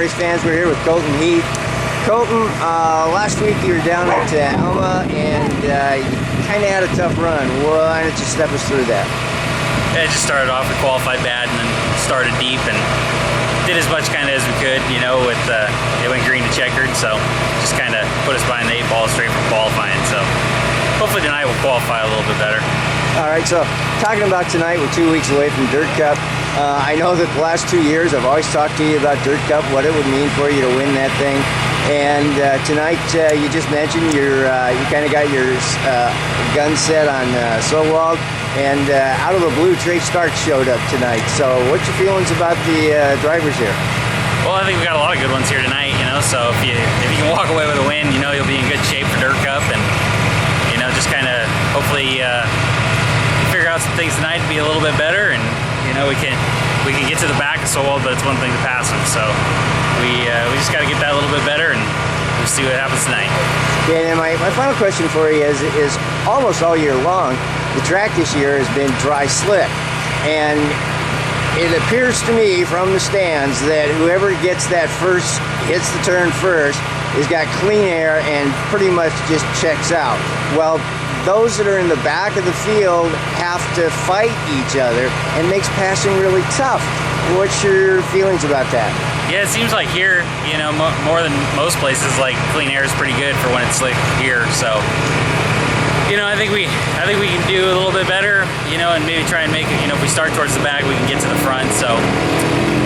race fans, we're here with Colton Heath. Colton, last week you were down at Alma and you kind of had a tough run. Why don't you step us through that? Yeah, it just started off, we qualified bad and then started deep and did as much kind of as we could, you know, with it went green to checkered, so just kind of put us behind the 8 ball straight from qualifying. So hopefully tonight we'll qualify a little bit better. All right, so talking about tonight, we're 2 weeks away from Dirt Cup. I know that the last 2 years I've always talked to you about Dirt Cup, what it would mean for you to win that thing. And tonight you just mentioned you kind of got your gun set on Sowald, and out of the blue, Trey Stark showed up tonight. So what's your feelings about the drivers here? Well, I think we got a lot of good ones here tonight, you know, so if you can walk away with a win, you know, you'll be in good shape for Dirt Cup, and, you know, just kind of hopefully figure out some things tonight to be a little bit better, and, you know, we can get to the back of Sowald, but it's one thing to pass them, so we just got to get that a little bit better, and we'll see what happens tonight. Yeah, and my final question for you is almost all year long, the track this year has been dry slick, and it appears to me from the stands that whoever hits the turn first has got clean air and pretty much just checks out. Well, those that are in the back of the field have to fight each other and makes passing really tough. What's your feelings about that? Yeah, it seems like here, you know, more than most places, like clean air is pretty good for when it's slick here. So, you know, I think we can do a little bit better, you know, and maybe try and make it, you know, if we start towards the back, we can get to the front. So,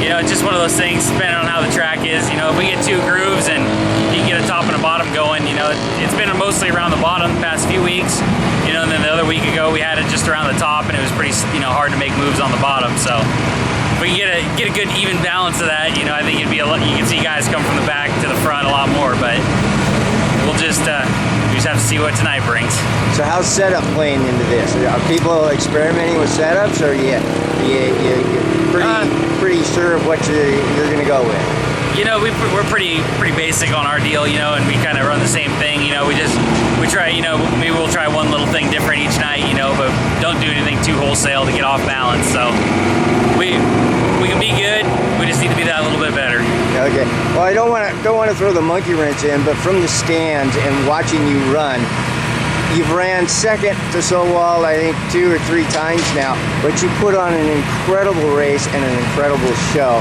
you know, it's just one of those things, depending on how the track is. You know, if we get 2 grooves and you can get a top and a bottom going, you know, it's been mostly around the bottom the past few weeks. You know, and then the other week ago we had it just around the top, and it was pretty, you know, hard to make moves on the bottom. So if we can get a good even balance of that, you know, I think it'd be a lot. You can see guys come from the back to the front a lot more, but we'll just we just have to see what tonight brings. So how's setup playing into this? Are people experimenting with setups, or you pretty sure of what you're going to go with? You know, we're pretty basic on our deal, you know, and we kind of run the same thing. You know, we try, you know, maybe we'll try one little thing different each night, you know, but don't do anything too wholesale to get off balance. So we can be good. We just need to be that a little bit better. Okay. Well, I don't want to throw the monkey wrench in, but from the stands and watching you run, you've ran second to Sowald, I think 2 or 3 times now, but you put on an incredible race and an incredible show.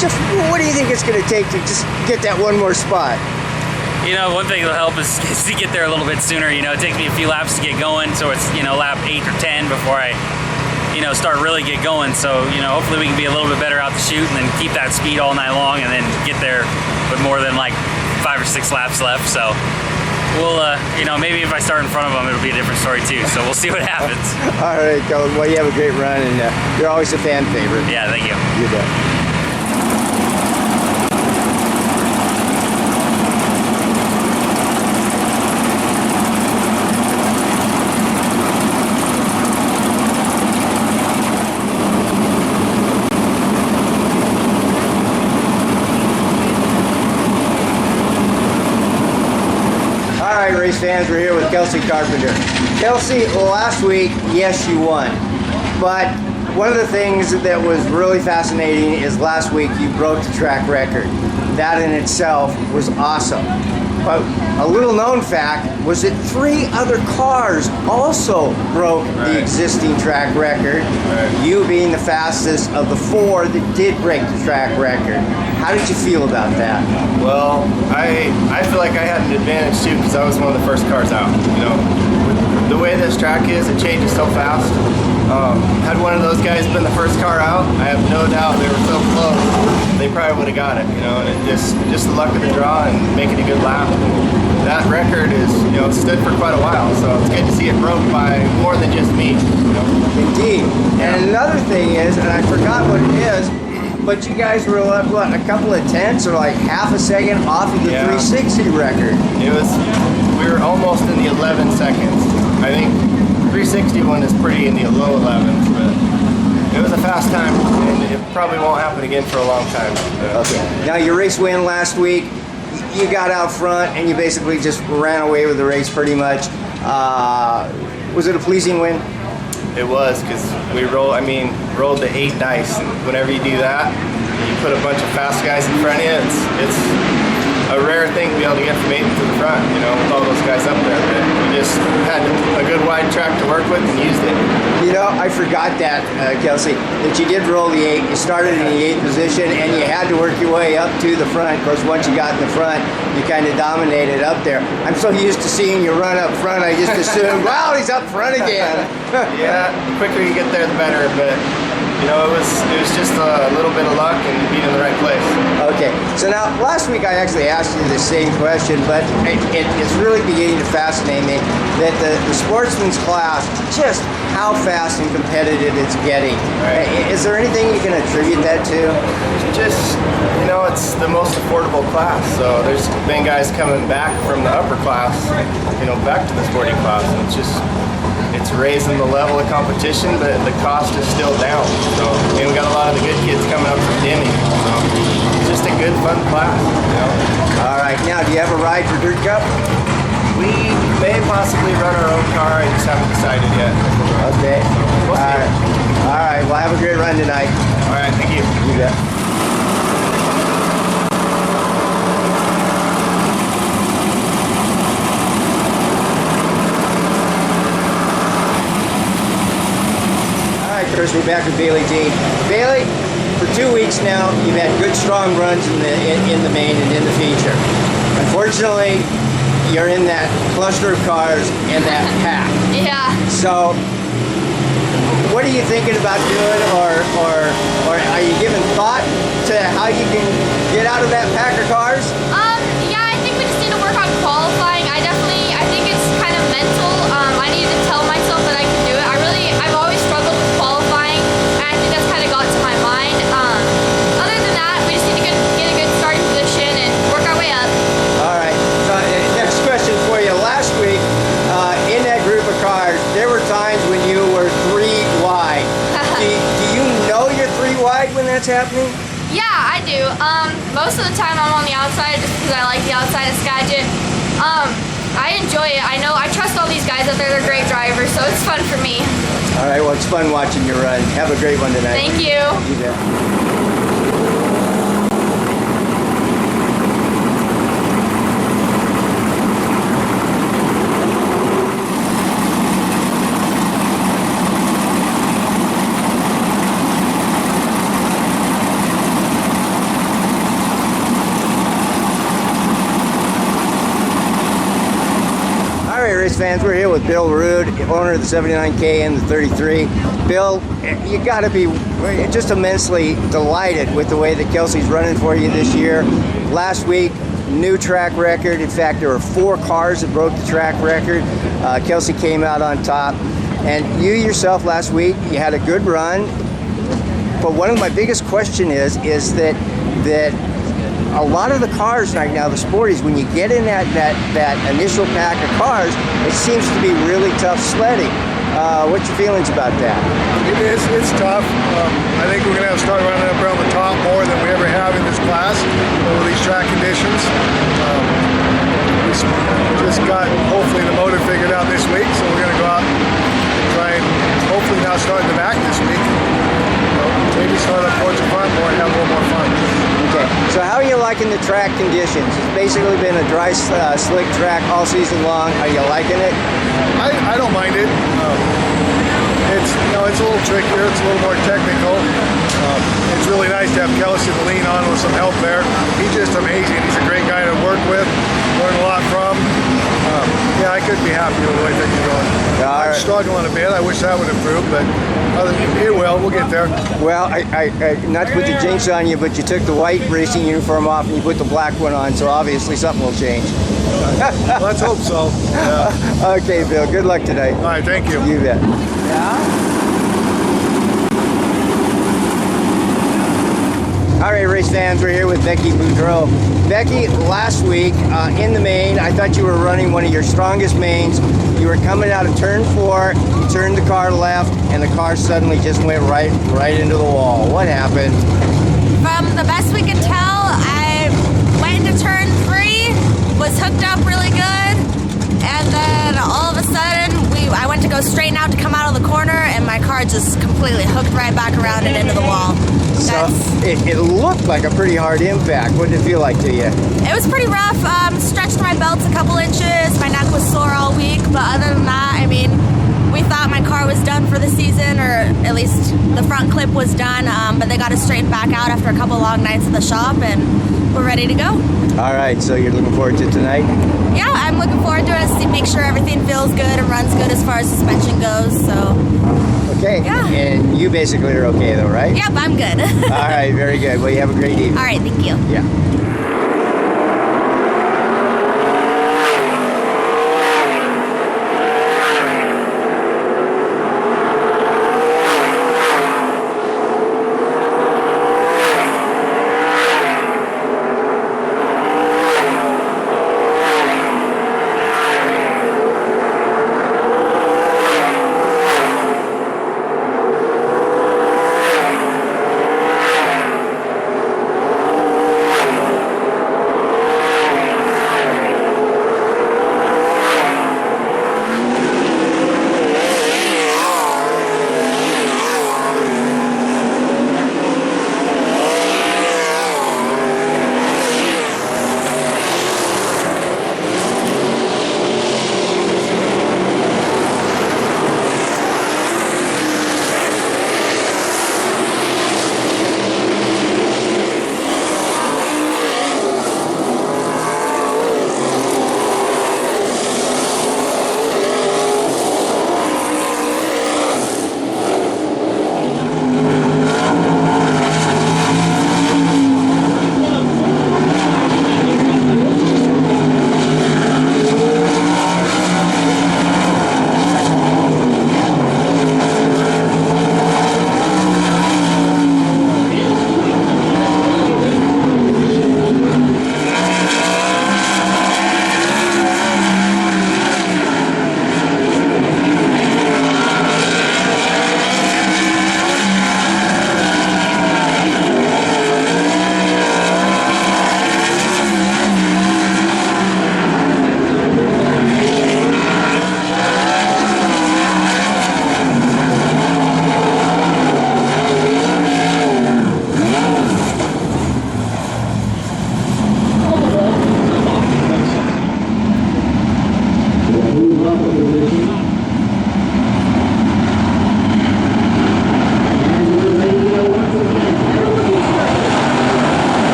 Just what do you think it's going to take to just get that one more spot? You know, one thing that'll help is to get there a little bit sooner. You know, it takes me a few laps to get going, so it's, you know, lap 8 or 10 before I, you know, start really get going. So, you know, hopefully we can be a little bit better out the chute and then keep that speed all night long and then get there with more than like 5 or 6 laps left. So we'll, you know, maybe if I start in front of them, it'll be a different story too. So we'll see what happens. All right, Colton. Well, you have a great run, and you're always a fan favorite. Yeah, thank you. You bet. Race fans, we're here with Kelsey Carpenter. Kelsey, last week, yes, you won, but one of the things that was really fascinating is last week you broke the track record. That in itself was awesome. But a little known fact was that 3 other cars also broke the existing track record, you being the fastest of the 4 that did break the track record. How did you feel about that? Well, I feel like I had an advantage too, because I was one of the first cars out. You know, the way this track is, it changes so fast. Had one of those guys been the first car out, I have no doubt they were so close, they probably would have got it. You know, and it just the luck of the draw and making a good lap. That record is, you know, stood for quite a while, so it's good to see it broke by more than just me. You know? Indeed. And another thing is, and I forgot what it is, but you guys were like, what, a couple of tenths or like half a second off of the 360 record. We were almost in the 11 seconds. I think 361 is pretty in the low 11s, but it was a fast time, and it probably won't happen again for a long time. Okay. Now your race win last week, you got out front and you basically just ran away with the race pretty much. Was it a pleasing win? It was, because we rolled the 8 dice, and whenever you do that, you put a bunch of fast guys in front of you. It's a rare thing to be able to get from 8th to the front, you know, with all those guys up there. But we just had a good wide track to work with and used it. You know, I forgot that, Kelsey, that you did roll the 8. You started in the 8th position, and you had to work your way up to the front. Of course, once you got in the front, you kind of dominated up there. I'm so used to seeing you run up front, I just assumed, wow, he's up front again. Yeah, the quicker you get there, the better. But you know, it was just a little bit of luck and being in the right place. Okay, so now last week I actually asked you the same question, but it's really beginning to fascinate me that the sportsman's class, just how fast and competitive it's getting. Right. Is there anything you can attribute that to? Just, you know, it's the most affordable class. So there's been guys coming back from the upper class, you know, back to the sporting class. And it's raising the level of competition, but the cost is still down. So, and we got a lot of the good kids coming up from Denny. So it's just a good, fun class, you know. All right, now do you have a ride for Dirt Cup? We may possibly run our own car. I just haven't decided yet. Okay. We'll see. All right, well, have a great run tonight. All right, thank you. You bet. First, we're back with Bailey Jean. Bailey, for 2 weeks now, you've had good, strong runs in the main and in the feature. Unfortunately, you're in that cluster of cars and that pack. Yeah. So, what are you thinking about doing, or are you giving thought to how you can get out of that pack of cars? Yeah, I think we just need to work on qualifying. I think it's kind of mental. I need to tell myself that I can do it. I've always struggled with qualifying, and I think that's kind of got to my mind. Other than that, we just need to get a good starting position and work our way up. All right. So, next question for you. Last week, in that group of cars, there were times when you were 3 wide. Do you know you're 3 wide when that's happening? Yeah, I do. Most of the time I'm on the outside just because I like the outside of Skagit. I enjoy it. I trust all these guys out there. They're great drivers, so it's fun for me. All right, well, it's fun watching you run. Have a great one tonight. Thank you. You bet. Race fans, we're here with Bill Rood, owner of the 79K and the 33. Bill, you got to be just immensely delighted with the way that Kelsey's running for you this year. Last week, new track record. In fact, there were 4 cars that broke the track record. Kelsey came out on top. And you yourself last week, you had a good run. But one of my biggest question is that a lot of the cars right now, the sporties, when you get in that initial pack of cars, it seems to be really tough sledding. What's your feelings about that? It's tough. I think we're going to have to start running up around the top more than we ever have in this class over these track conditions. We just got, hopefully, the motor figured out this week, so we're going to go out and try and hopefully now start in the back this week. Maybe start up towards the front more and have a little more fun. Okay, so how are you liking the track conditions? It's basically been a dry, slick track all season long. Are you liking it? I don't mind it. It's it's a little trickier. It's a little more technical. It's really nice to have Kelsey to lean on with some help there. He's just amazing. He's a great guy to work with. Learn a lot from. Yeah, I couldn't be happier with the way things are going. I'm struggling a bit. I wish that would improve, but it will. We'll get there. Well, I not to put the jinx on you, but you took the white racing uniform off and you put the black one on, so obviously something will change. Let's hope so. Yeah. Okay, Bill. Good luck tonight. All right, thank you. You bet. Yeah. All right, race fans, we're here with Becky BOUDREAU. Becky, last week in the main, I thought you were running one of your strongest mains. You were coming out of turn 4, you turned the car left, and the car suddenly just went right into the wall. What happened? From the best we could tell, I went into turn 3, was hooked up really good, and then all of a sudden, I went to go straighten out to come out of the corner, and my car just completely hooked right back around and into the wall. So it looked looked like a pretty hard impact. What did it feel like to you? It was pretty rough. Stretched my belts a couple inches. My neck was sore all week, but other than that, I mean, we thought my car was done for the season, or at least the front clip was done, but they got it straightened back out after a couple long nights at the shop, and we're ready to go. All right, so you're looking forward to tonight? Yeah, I'm looking forward to it to make sure everything feels good and runs good as far as suspension goes, so. Okay. Yeah. And you basically are okay though, right? Yep, I'm good. All right, very good. Well, you have a great evening. All right, thank you. Yeah.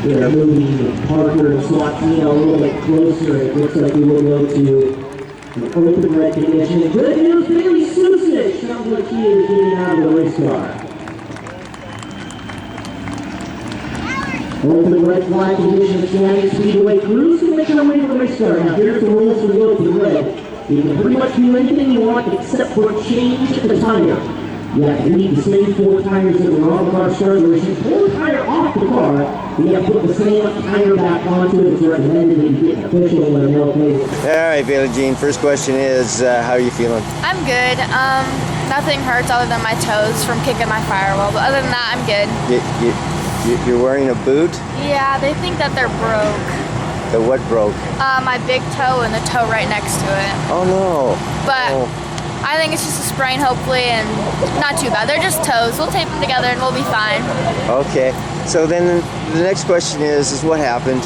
They're moving Parker and Swatino a little bit closer. It looks like we will go to an open recognition. Good news, Bailey Susich sounds like he is getting out of the race car. Open red flag condition, Skagit Speedway crews can make our way to the race car. Now here's the rules for the open red. You can pretty much do anything you want except for change the tire. You have to leave the same 4 tires that were on the car starting race. Pull the tire off the car, and you have to put the same tire back onto it. It's recommended that you get an official mail plate. All right, Bailey Jean, first question is, how are you feeling? I'm good. Nothing hurts other than my toes from kicking my firewall, but other than that, I'm good. You're wearing a boot? Yeah, they think that they're broke. The what broke? My big toe and the toe right next to it. Oh no. But Oh. I think it's just a sprain, hopefully, and not too bad. They're just toes. We'll tape them together and we'll be fine. Okay. So then the next question is what happened?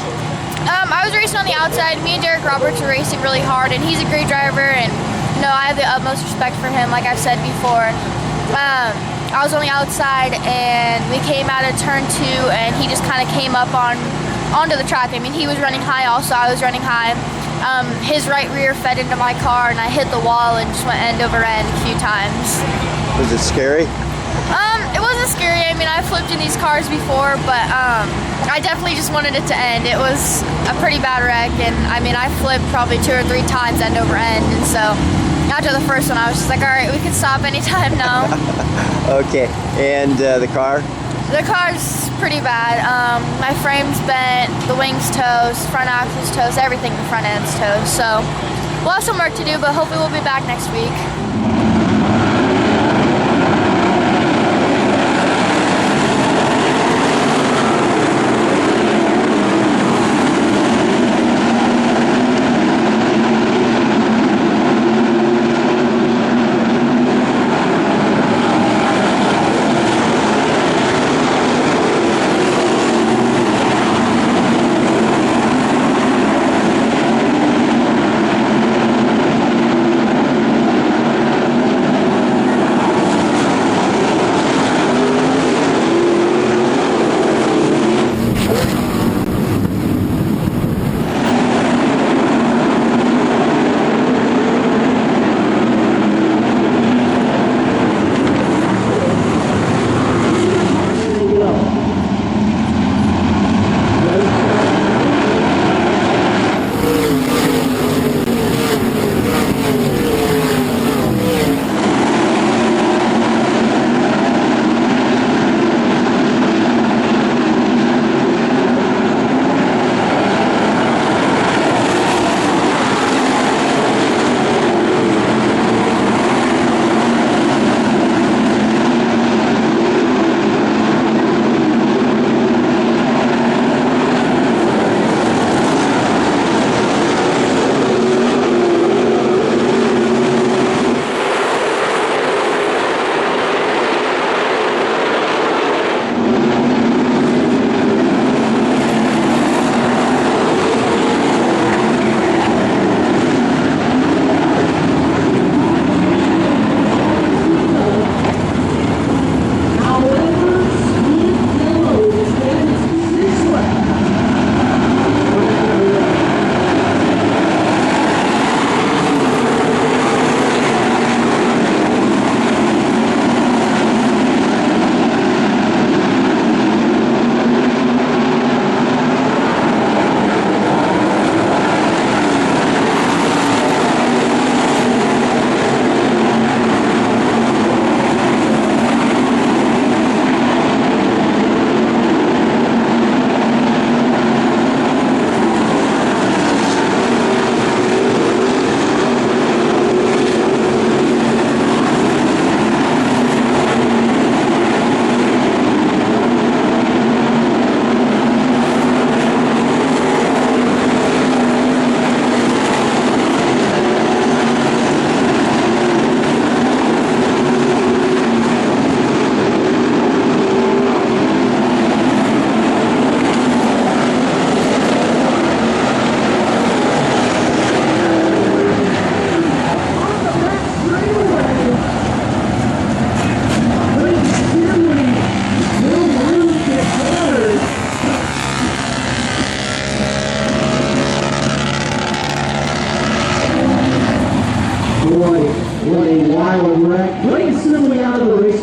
I was racing on the outside. Me and Derek Roberts were racing really hard, and he's a great driver, and I have the utmost respect for him, like I've said before. I was on the outside, and we came out of turn 2, and he just kind of came up onto the track. I mean, he was running high also, I was running high. His right rear fed into my car, and I hit the wall and just went end over end a few times. Was it scary? It wasn't scary. I mean, I flipped in these cars before, but I definitely just wanted it to end. It was a pretty bad wreck, and I mean, I flipped probably 2 or 3 times end over end, and so after the first one, I was just like, all right, we can stop anytime now. Okay, and the car? The car's pretty bad. My frame's bent, the wing's toast, front axle's toast, everything in the front end's toast. So we'll have some work to do, but hopefully we'll be back next week.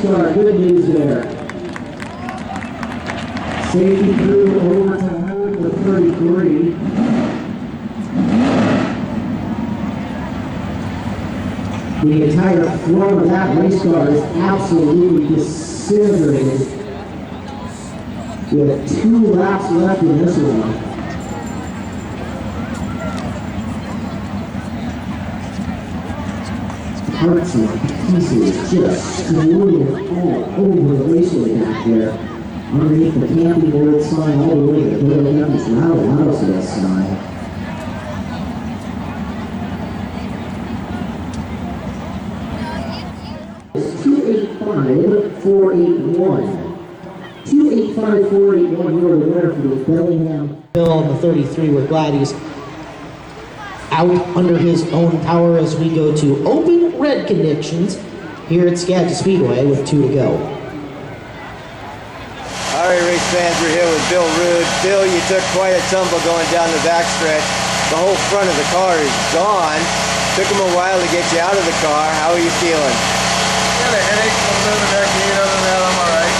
car. Good news there. Safety crew over to home for 33. The entire front of that race car is absolutely disintegrated. We have 2 laps left in this one. Parts and pieces just screwing all over the raceway back there. Underneath the Camping World sign all the way to the BOUDREAU's Roundhouse sign. It's 285,481. 285,481. You are the winner for the Bellingham Bill on the 33. We're glad he's out under his own power as we go to open red conditions here at Skagit Speedway with 2 to go. All right, race fans, we're here with Bill Rude. Bill, you took quite a tumble going down the backstretch. The whole front of the car is gone. Took him a while to get you out of the car. How are you feeling? Got a headache, a little bit of a neck pain. Other than that, I'm all right.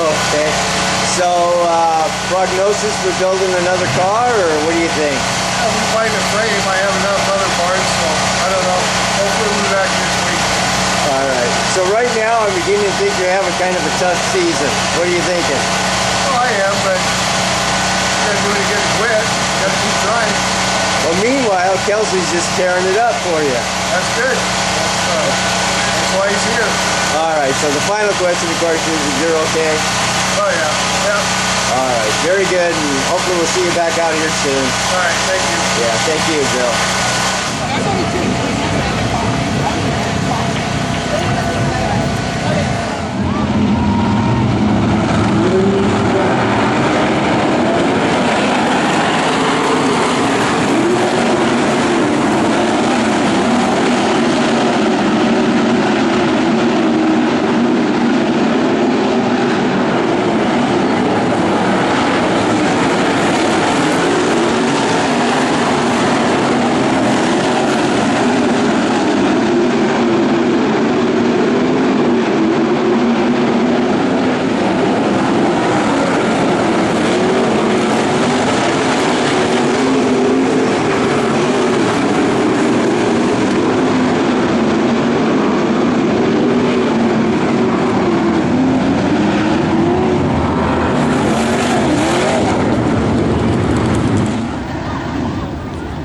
Okay. So, prognosis for building another car, or what do you think? I'm fighting a frame. I have enough other parts, so I don't know. Hopefully we'll be back next week. All right. So right now, I'm beginning to think you're having kind of a tough season. What are you thinking? Well, I am, but you gotta do it to get it quit. You gotta keep trying. Well, meanwhile, Kelsey's just tearing it up for you. That's good. That's why he's here. All right. So the final question, of course, is you're okay? Oh, yeah. Yeah. All right. Very good. And hopefully we'll see you back out here soon. All right. Thank you. Yeah. Thank you, Bill.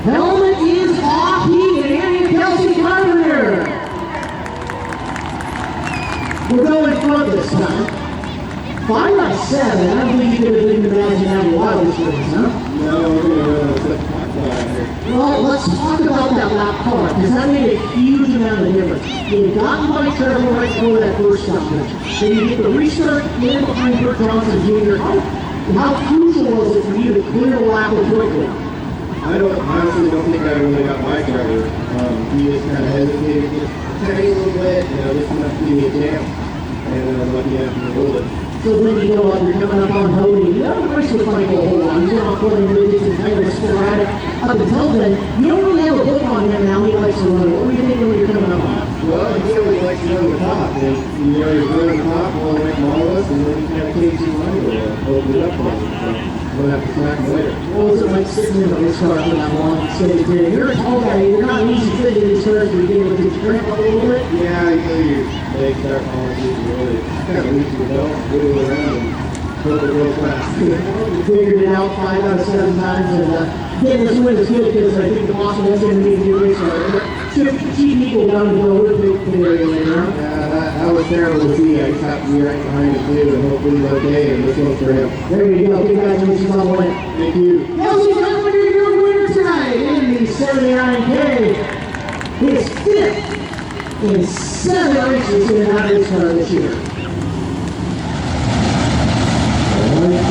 Helmet is off. He and Kelsey Carpenter. We're going front this time. 5 by 7. I don't think you could have been imagining how wild this was, huh? No, we're going to go to Well, let's talk about that lap car, because that made a huge amount of difference. You had gotten by Trevor right before that first stop. Then you get the restart in behind Kurt Johnson Jr. How crucial was it for you to clear the lap quickly? I honestly don't think I really got my driver. He just kind of hesitated, just tiny little bit, just enough to give me a chance. And I'm lucky enough to hold it. So when you go up, you're coming up on Hody. You don't race with Michael a whole lot. He's not pulling rigid and kind of sporadic. Up until then, you don't really have a hook on him now. He likes to run. What do you think when you're coming up on? Well, he always likes to run the top. And he's running the top, all the way from all of us, and then he kind of takes his line away and opens it up for him. So we'll have to smack him later. What was it like sitting in a race car for that long? You're a tall guy. You're not an easy fit in these cars. You're getting to cramp up a little bit. Yeah, you know, your legs start falling asleep. You really kind of lose your belt, wiggle around, and hold it real fast. You figured it out 5 out of 7 times, and getting this win is good because I think the Boston was going to be a good race car. Should keep people down the road with the area later on. That was terrible to see. I just have to be right behind him too, and hopefully he's okay, and this one's for him. There you go. Congratulations on the win. Thank you. Kelsey Carpenter, your winner tonight in the 79K. His 5th in 7 races in that race car this year. All right,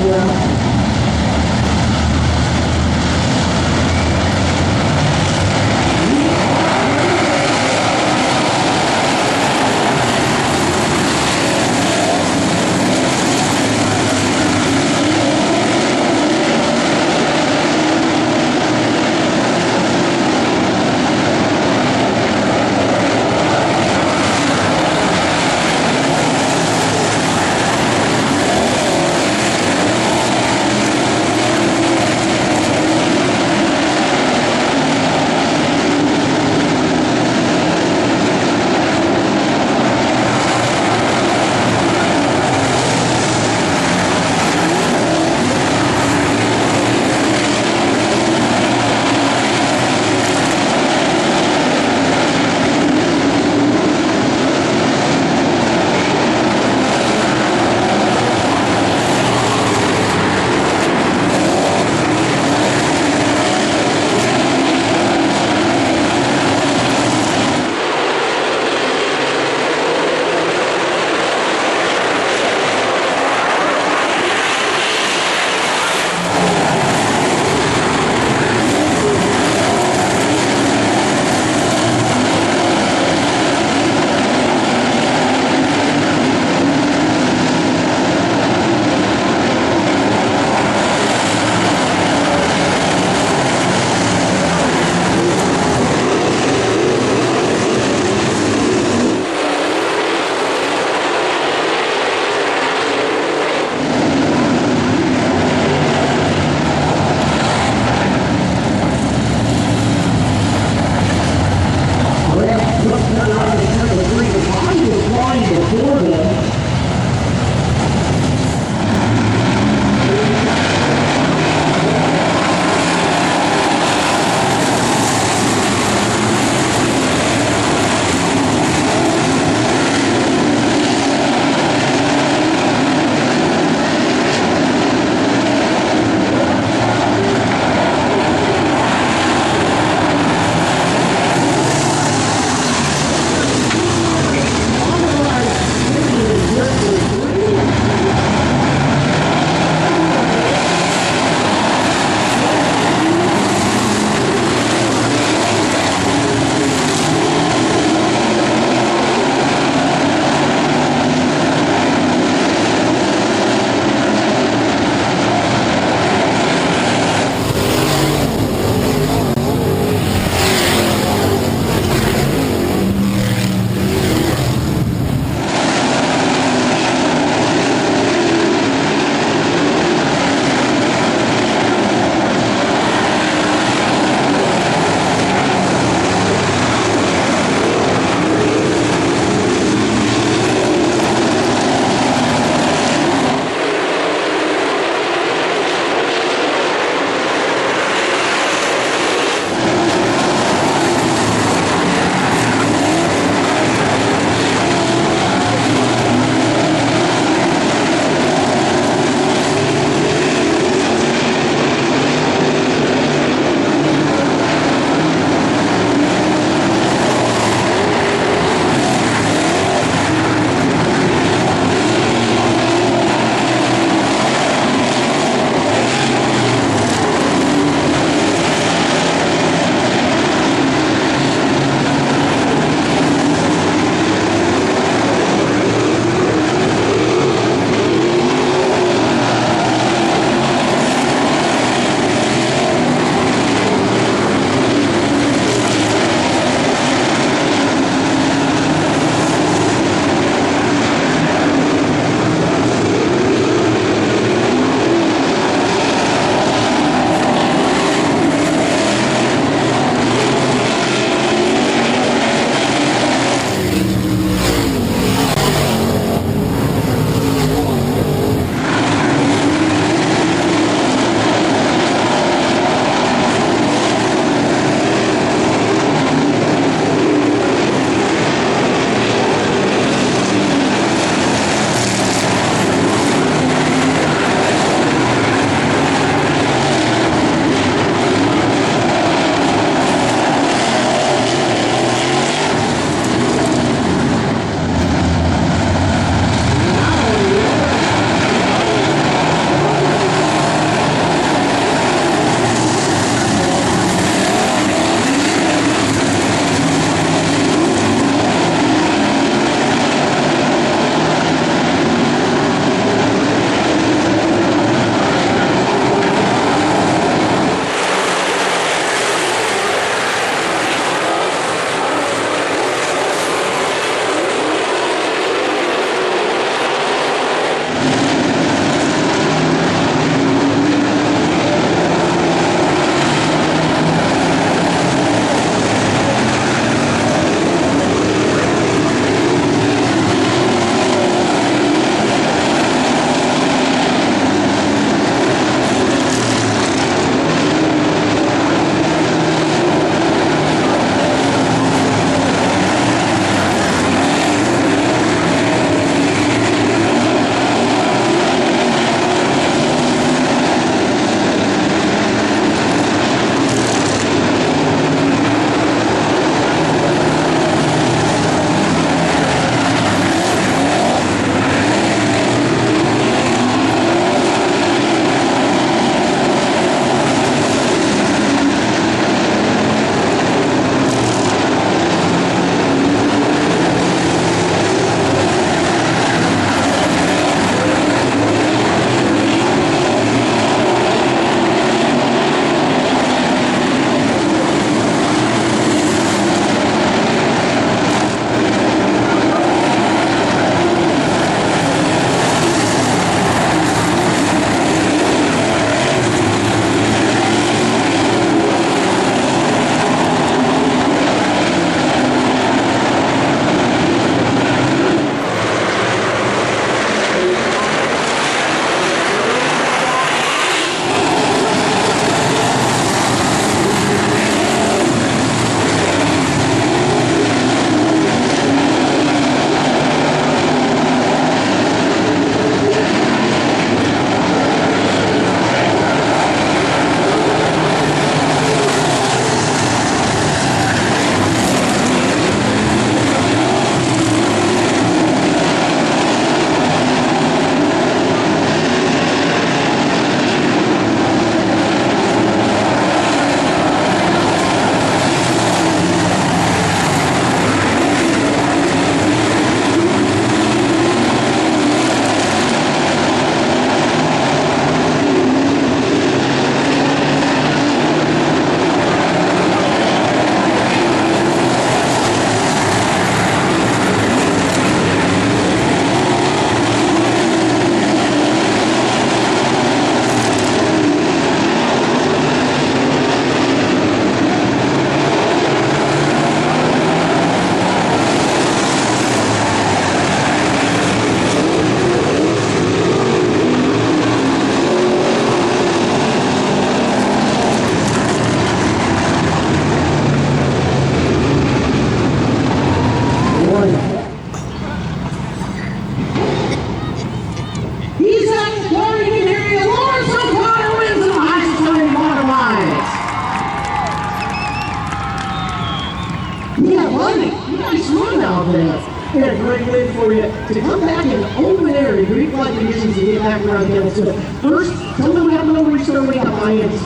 to come back in open air in great flight conditions and get back around down. So first, tell me what happened on the restart when you got finance.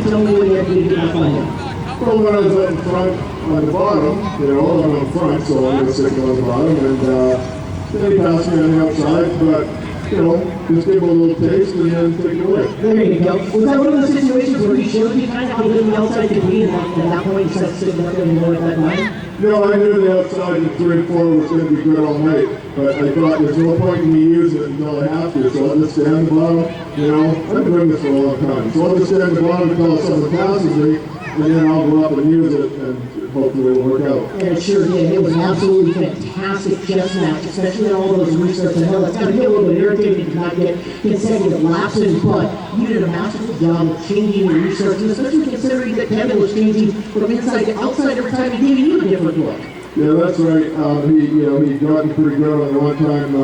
Tell me what you had to do to get back finance. Well, when I was up in front on the bottom, I'm on front, so I'm going to stick on the bottom, and they passed me on the outside, but just give them a little taste and then take it away. There you go. Was that one of those situations where he showed you kind of how good the outside could be, and at that point you started sitting up there and more at that time? No, I knew the outside in 3 and 4 was going to be good all night, but I thought there's no point in me using it until I have to, so I'll just stay on the bottom. I've been doing this for a long time, so I'll just stay on the bottom until someone passes me, and then I'll go up and use it, and hopefully it'll work out. And it sure did. It was an absolutely fantastic chess match, especially on all those restarts. I know it's got to be a little bit irritating to not get consecutive lapses, but you did a masterful job of changing your restarts, and especially considering that Kevin was changing from inside to outside every time he gave you a different look. Yeah, that's right. He got me pretty good on the one time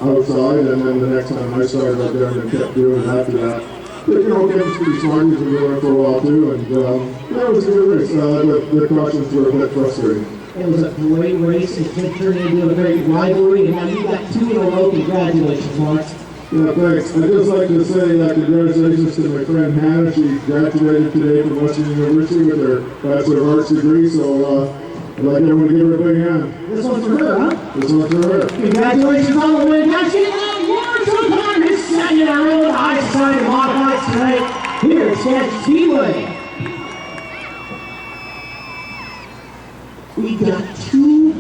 outside, and then the next time I started up there and kept doing it after that. But Kevin's pretty smart. He's been doing it for a while too, and it was a good race. The cautions were a bit frustrating. It was a great race. It did turn into a great rivalry, and now you got 2 in a row. Congratulations, Lawrence. Yeah, thanks. I'd just like to say congratulations to my friend Hannah. She graduated today from Western University with her Bachelor of Arts degree, so I'd like everyone to give her a big hand. This one's for her, huh? This one's for her. Congratulations on the win, guys. Get it out. Lawrence O'Connor is second in a row of the high society modifieds tonight here at Skagit Speedway. We got 2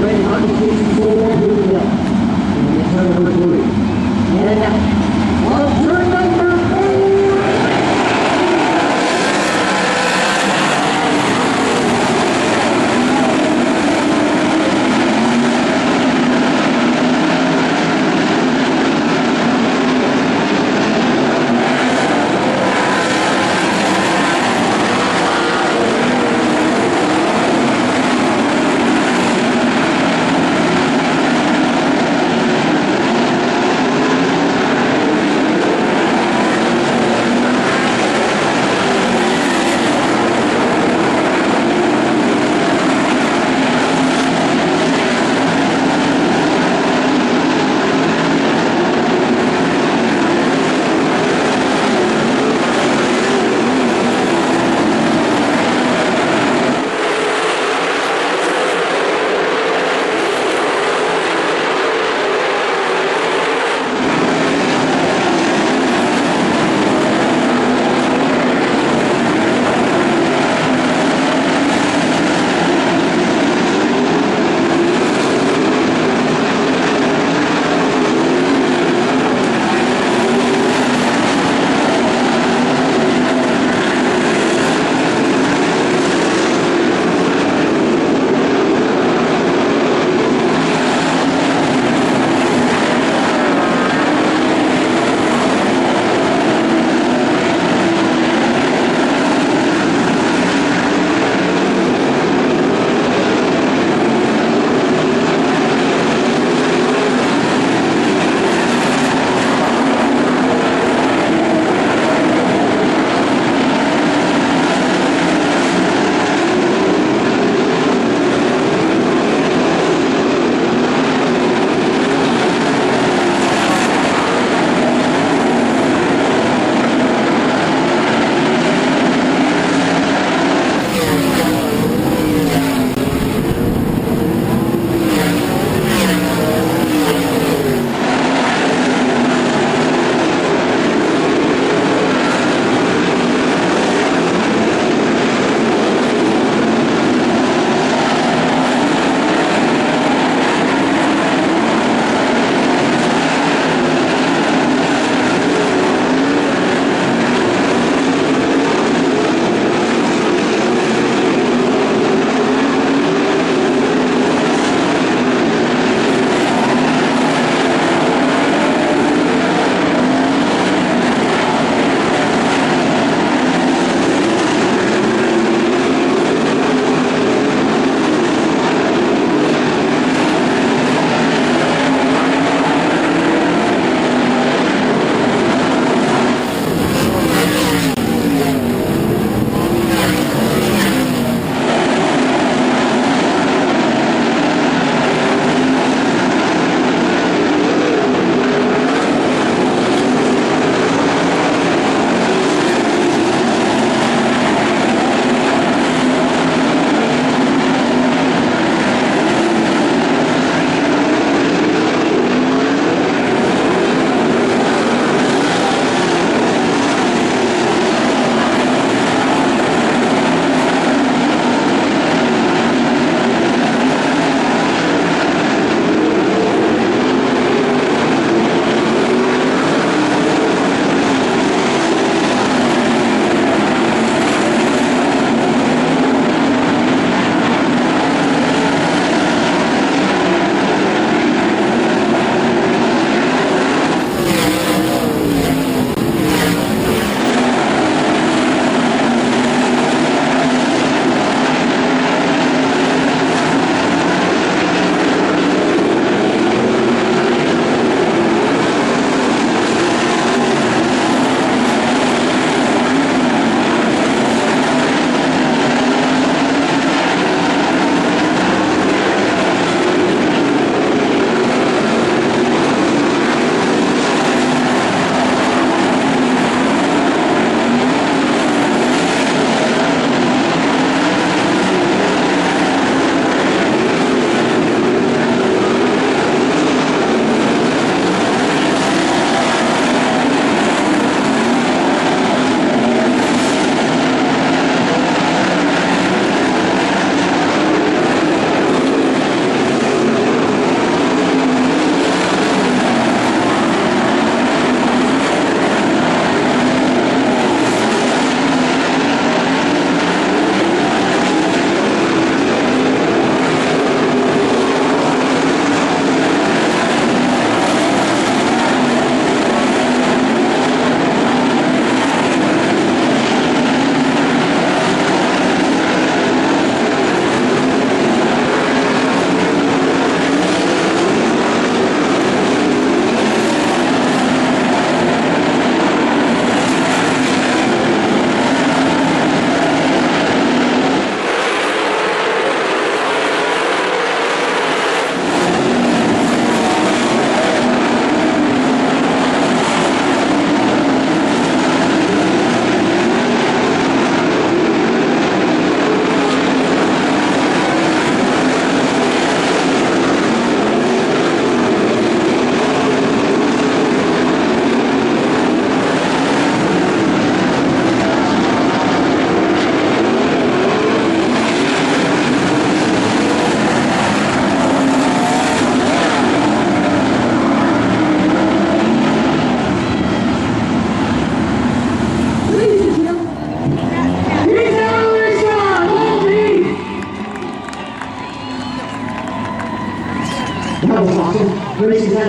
ready modifications for one here we go. And turn number 3. And on turn number 4.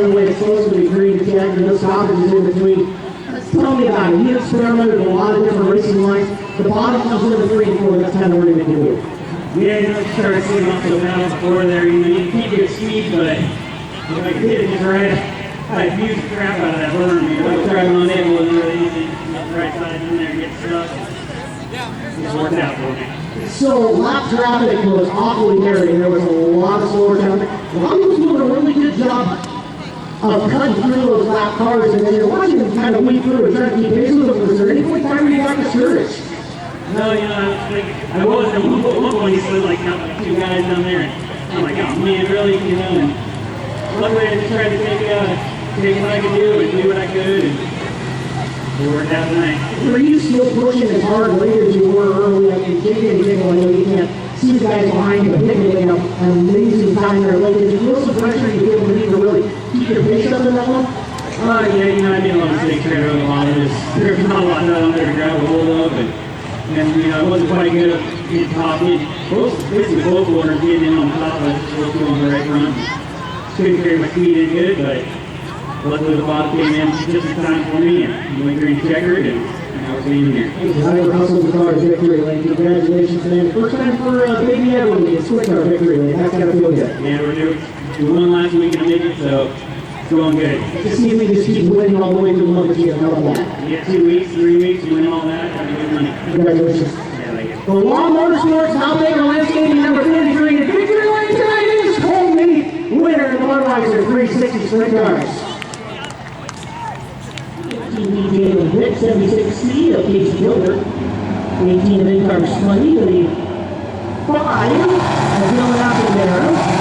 of the way it's supposed to be green check, and those stoppages in between. Tell me about it. He experimented with a lot of different racing lines. The bottom comes into 3 and 4, that's kind of where they can do it. Yeah, you know, started sitting off the valve before there. You know, you keep good speed, but if I could hit it just right, I'd abuse the crap out of that berm. You know, driving on it wasn't really easy. Get the right side in there, get stuck. It's worked out for me. So lap traffic was awfully hairy. There was a lot of slower traffic. Robbie was doing a really good job of cutting through those lap cars, and then you're watching them kind of weave through and trying to keep pace with them. Was there any point in time where you got discouraged? No, you know, I wasn't. At one point, he slid like 2 guys down there, and I'm like, oh man, really, you know. And luckily, I just tried to take what I could do and do what I could, and it worked out tonight. Were you still pushing as hard late as you were early? I mean, JJ and Jiggle, I know you can't see the guys behind you, but they have an amazing time there late. Did you feel some pressure you feel the need to really keep your pace up in that one? Yeah, you know, I made a lot of mistakes right over a lot of this. There's not a lot down there to grab a hold of, and you know, I wasn't quite good at getting top in. Basically, both orders getting in on top of it, both going the right front. Couldn't carry my speed in good, but luckily the bottom came in just in time for me, and we went green checkered, and I was leading here. Tyler hustled the car to victory lane. Congratulations, man. First time for Baby Evan to switch our victory lane. That's got to feel good. Yeah, we won last week in a midget, so it's going good. Just see if we just keep winning all the way to the month this year. How about that? You get 2 weeks, 3 weeks, you win all that, have good money. Congratulations. Yeah, like it. The Law Motorsports Outbaker Landscaping number 33 in victory lane tonight is Colton, winner of the Budweiser 360 Sprint Cars. DJ of Vic, 76C of Casey Gilbert. 18 of Income Smutty to the 5 of Dylan Appledare.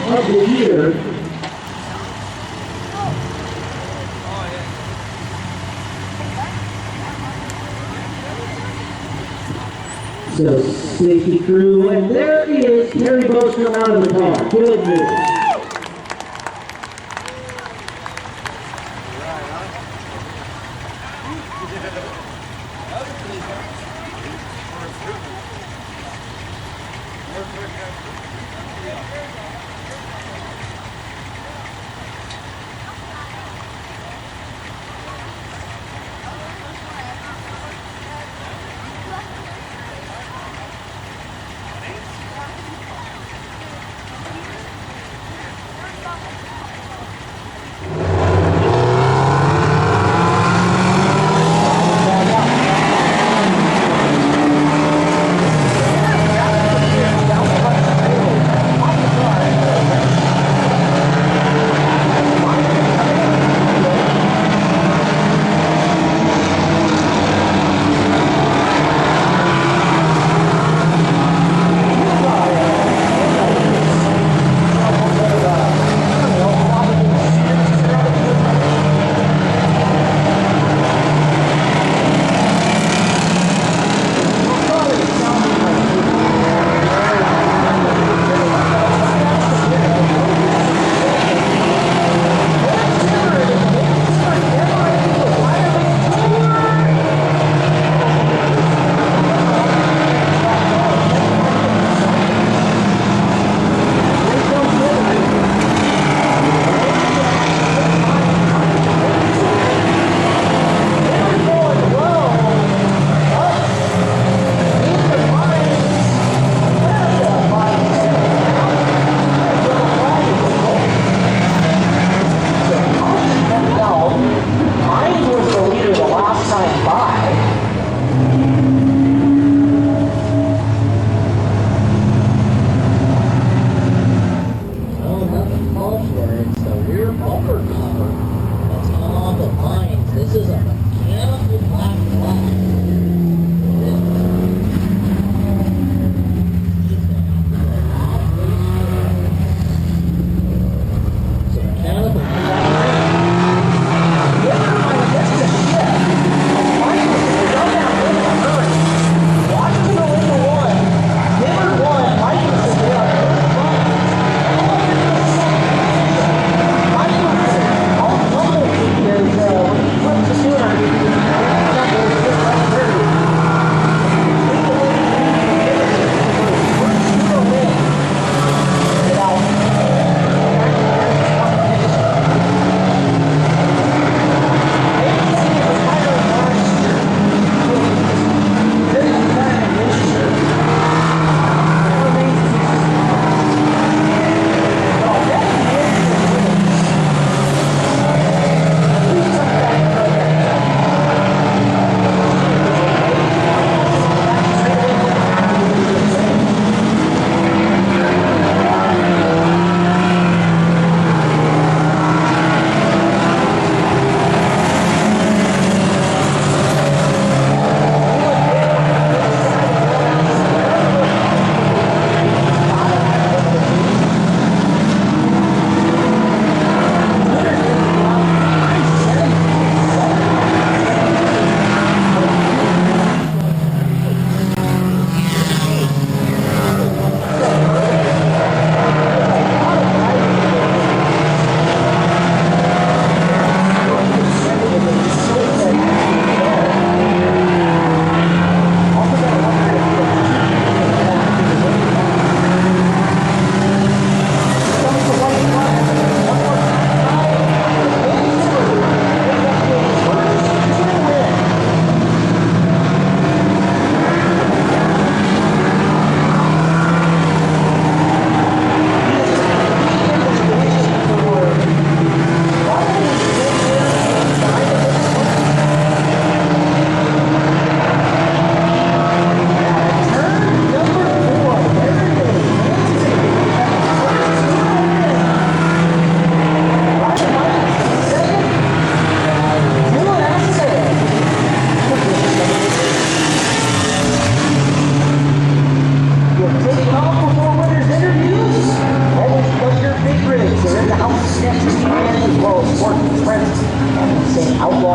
Of the year. So safety crew, and there is Terry Bostrom out of the car. Good news.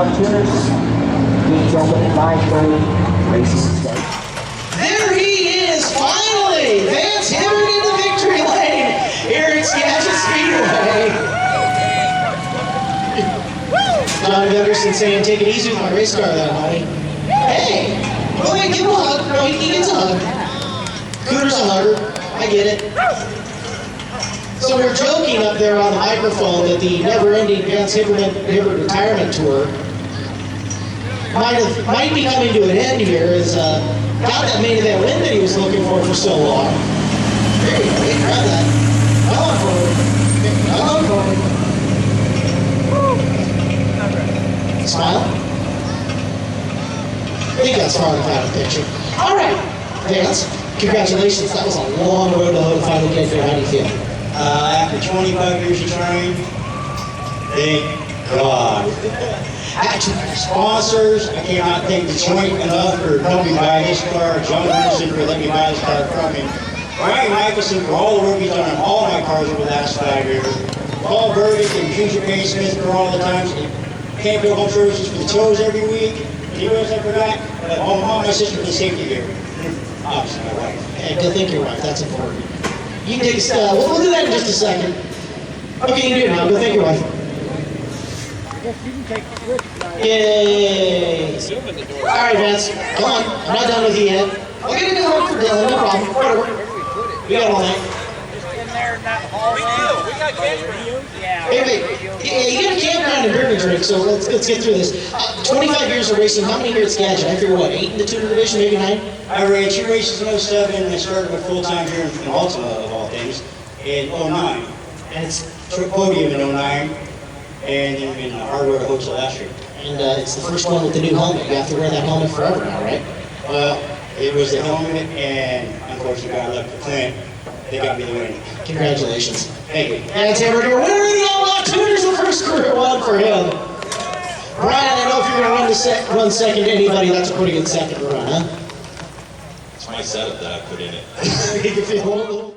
on tuners. Gates open at 5:30. Racing starts. There he is, finally! Vance Hibbard into victory lane here at Skagit Speedway. John Gunderson saying, take it easy with my race car there, honey. Hey! Go ahead, give him a hug. No, he gets a hug. Cooter's a hugger. I get it. So we're joking up there on the microphone that the never-ending Vance Hibbard retirement tour might be coming to an end here as got that main event win that he was looking for so long. There you go, hey, grab that. Come on forward. Come on forward. Smile. I think that's far enough out of the picture. All right, Vance, congratulations. That was a long road to hoe to finally get there. How do you feel? After 25 years of trying, thank God. Actually, sponsors, I cannot thank the joint enough for helping buy this car, John Anderson for letting me buy this car from him, Brian Michelson for all the work he's done on all my cars over the last 5 years, Paul Burdick and Ginger Payne Smith for all the times, can't go home services for the tows every week, anybody else I forgot, but my mom and my sister for the safety gear, obviously my wife. And go thank your wife, that's important. You can take a step. We'll do that in just a second. Okay, you can do it now. Go thank your wife. Yay! All right, Vance. Come on. I'm not done with you yet. We're going to do one for Dylan. No problem. Whatever. We got all night. We do. We got campground. Hey, you got a campground in Burdick, so let's get through this. 25 years of racing. How many here at Skagit? I figure what, 8 in the tuner division, maybe 9? I ran 2 races in 07 and I started my full-time here in Altima, of all things, in 09. And it's took podium in 09, and then in hardware to hotel last year. And it's the first one with the new helmet. You have to wear that helmet forever now, right? Well, it was the helmet, and unfortunately, God left for Clint. They got me the win. Congratulations. Thank you. And Tim Ritter, winner of the Outlaw Tuners, the first career one for him. Brian, I know if you're going to run second to anybody, that's a pretty good second to run, huh? It's my setup that I put in it. You can feel a little